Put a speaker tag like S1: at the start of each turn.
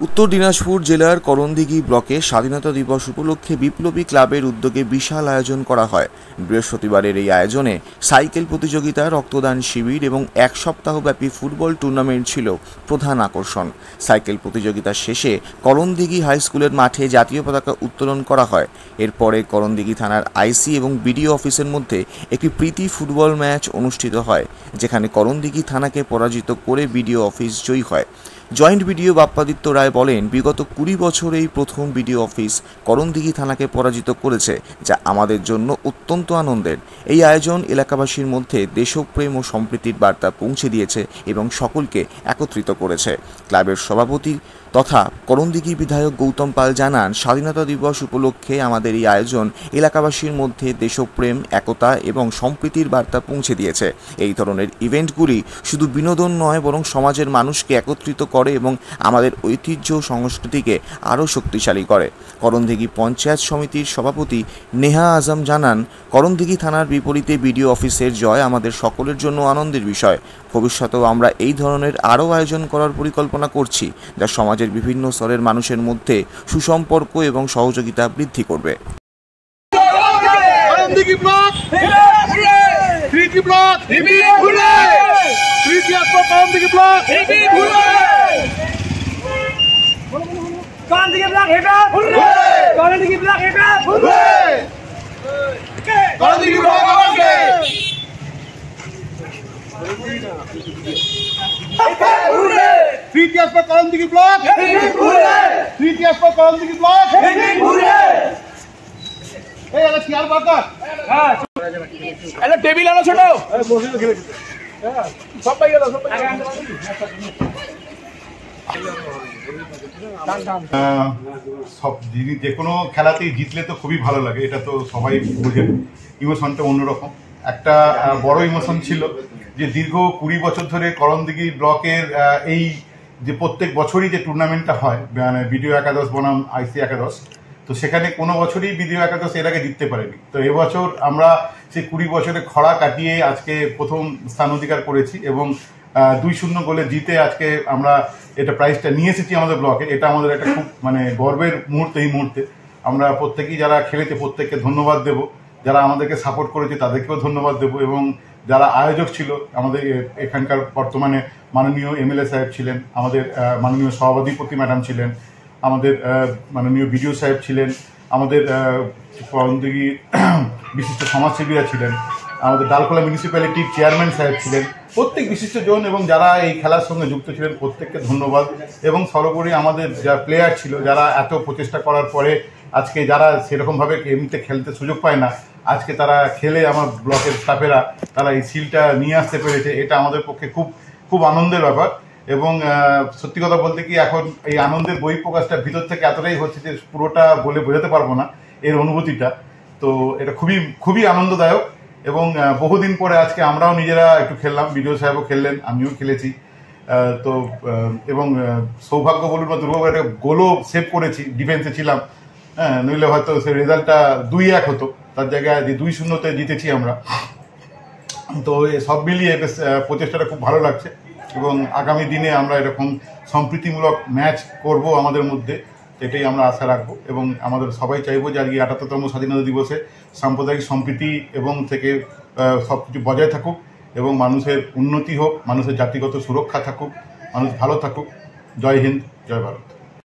S1: উত্তর দিনাজপুর জেলার করণদিঘি ব্লকে স্বাধীনতা দিবস উপলক্ষে বিপ্লবী ক্লাবের উদ্যোগে বিশাল আয়োজন করা হয়। বৃহস্পতিবারের এই আয়োজনে সাইকেল প্রতিযোগিতা, রক্তদান শিবির এবং এক সপ্তাহব্যাপী ফুটবল টুর্নামেন্ট ছিল প্রধান আকর্ষণ। সাইকেল প্রতিযোগিতা শেষে করণদিঘি হাই স্কুলের মাঠে জাতীয় পতাকা উত্তোলন করা হয়। এরপরে করণদিঘি থানার আইসি এবং বিডিও অফিসের মধ্যে একটি প্রীতি ফুটবল ম্যাচ অনুষ্ঠিত হয়, যেখানে করণদিঘি থানাকে পরাজিত করে বিডিও অফিস জয়ী হয়। জয়েন্ট বিডিও বাপ্পাদিত্য রায় বলেন, বিগত 20 বছর এই প্রথম বিডিও অফিস করণদিঘি থানাকে পরাজিত করেছে, যা আমাদের জন্য অত্যন্ত আনন্দের। এই আয়োজন এলাকাবাসীর মধ্যে দেশপ্রেম ও সম্প্রীতির বার্তা পৌঁছে দিয়েছে এবং সকলকে একত্রিত করেছে। ক্লাবের সভাপতি তথা করণদিঘি বিধায়ক গৌতম পাল জানান, স্বাধীনতা দিবস উপলক্ষে আমাদের এই আয়োজন এলাকাবাসীর মধ্যে দেশপ্রেম, একতা এবং সম্প্রীতির বার্তা পৌঁছে দিয়েছে। এই ধরনের ইভেন্টগুলি শুধু বিনোদন নয়, বরং সমাজের মানুষকে একত্রিত করে এবং আমাদের ঐতিহ্য ও সংস্কৃতিকে আরও শক্তিশালী করে। করণদিঘি পঞ্চায়েত সমিতির সভাপতি নেহা আজম জানান, করণদিঘি থানার বিপরীতে বিডিও অফিসের জয় আমাদের সকলের জন্য আনন্দের বিষয়। ভবিষ্যতেও আমরা এই ধরনের আরও আয়োজন করার পরিকল্পনা করছি, যা সমাজের বিভিন্ন স্তরের মানুষের মধ্যে সুসম্পর্ক এবং সহযোগিতা বৃদ্ধি করবে।
S2: Three years for Karandiki block. Three years for Karandiki block. Hey, let's hear about that.
S3: Hello, table ano choto?
S2: Sab bhai gelo, sab bhai. সব জিনিস যে কোনো খেলাতেই জিতলে তো খুবই ভালো লাগে, এটা তো সবাই বোঝেন। ইমোশনটা অন্যরকম, একটা বড় ইমোশন ছিল যে দীর্ঘ 20 বছর ধরে করণদিঘি ব্লকের এই যে প্রত্যেক বছরই যে টুর্নামেন্টটা হয়, মানে বিডিও একাদশ বনাম আইসি একাদশ, তো সেখানে কোনো বছরই বিডিও একাদশ এর আগে জিততে পারেনি। তো এবছর আমরা সেই 20 বছরের খরা কাটিয়ে আজকে প্রথম স্থান অধিকার করেছি এবং 2-0 গোলে জিতে আজকে আমরা এটা প্রাইজটা নিয়ে এসেছি আমাদের ব্লকে। এটা আমাদের একটা খুব মানে গর্বের মুহূর্ত। এই মুহূর্তে আমরা প্রত্যেকেই যারা খেলেছে প্রত্যেককে ধন্যবাদ দেব, যারা আমাদেরকে সাপোর্ট করেছে তাদেরকেও ধন্যবাদ দেব, এবং যারা আয়োজক ছিল আমাদের এখানকার বর্তমানে মাননীয় এমএলএ সাহেব ছিলেন, আমাদের মাননীয় সভাপতি ম্যাডাম ছিলেন, আমাদের মাননীয় বিডিও সাহেব ছিলেন, আমাদের করণদিঘি বিশিষ্ট সমাজসেবীরা ছিলেন, আমাদের ডালখোলা মিউনিসিপ্যালিটির চেয়ারম্যান সাহেব ছিলেন, প্রত্যেক বিশিষ্ট জন এবং যারা এই খেলার সঙ্গে যুক্ত ছিলেন প্রত্যেককে ধন্যবাদ। এবং সর্বোপরি আমাদের যা প্লেয়ার ছিল, যারা এত প্রচেষ্টা করার পরে আজকে যারা সেরকমভাবে এমনিতে খেলতে সুযোগ পায় না, আজকে তারা খেলে আমার ব্লকের স্টাফেরা তারা এই সিলটা নিয়ে আসতে পেরেছে, এটা আমাদের পক্ষে খুব খুব আনন্দের ব্যাপার। এবং সত্যি কথা বলতে কি, এখন এই আনন্দের বহিঃপ্রকাশটা ভিতর থেকে এতটাই হচ্ছে যে পুরোটা বলে বোঝাতে পারবো না এর অনুভূতিটা। তো এটা খুবই খুবই আনন্দদায়ক এবং বহুদিন পরে আজকে আমরাও নিজেরা একটু খেললাম, বিডিও সাহেবও খেললেন, আমিও খেলেছি। তো এবং সৌভাগ্য বলুন বা দুর্ভাগ্য, একটা গোলও সেভ করেছি, ডিফেন্সে ছিলাম। হ্যাঁ, নইলে হয়তো সেই রেজাল্টটা 2-1 হতো, তার জায়গায় 2-0-তে জিতেছি আমরা। তো সব মিলিয়ে বেশ প্রচেষ্টাটা খুব ভালো লাগছে এবং আগামী দিনে আমরা এরকম সম্প্রীতিমূলক ম্যাচ করব আমাদের মধ্যে, এটাই আমরা আশা রাখবো। এবং আমাদের সবাই চাইবো যে আজকে 78তম স্বাধীনতা দিবসে সাম্প্রদায়িক সম্প্রীতি এবং থেকে সব কিছু বজায় থাকুক এবং মানুষের উন্নতি হোক, মানুষের জাতিগত সুরক্ষা থাকুক, মানুষ ভালো থাকুক। জয় হিন্দ, জয় ভারত।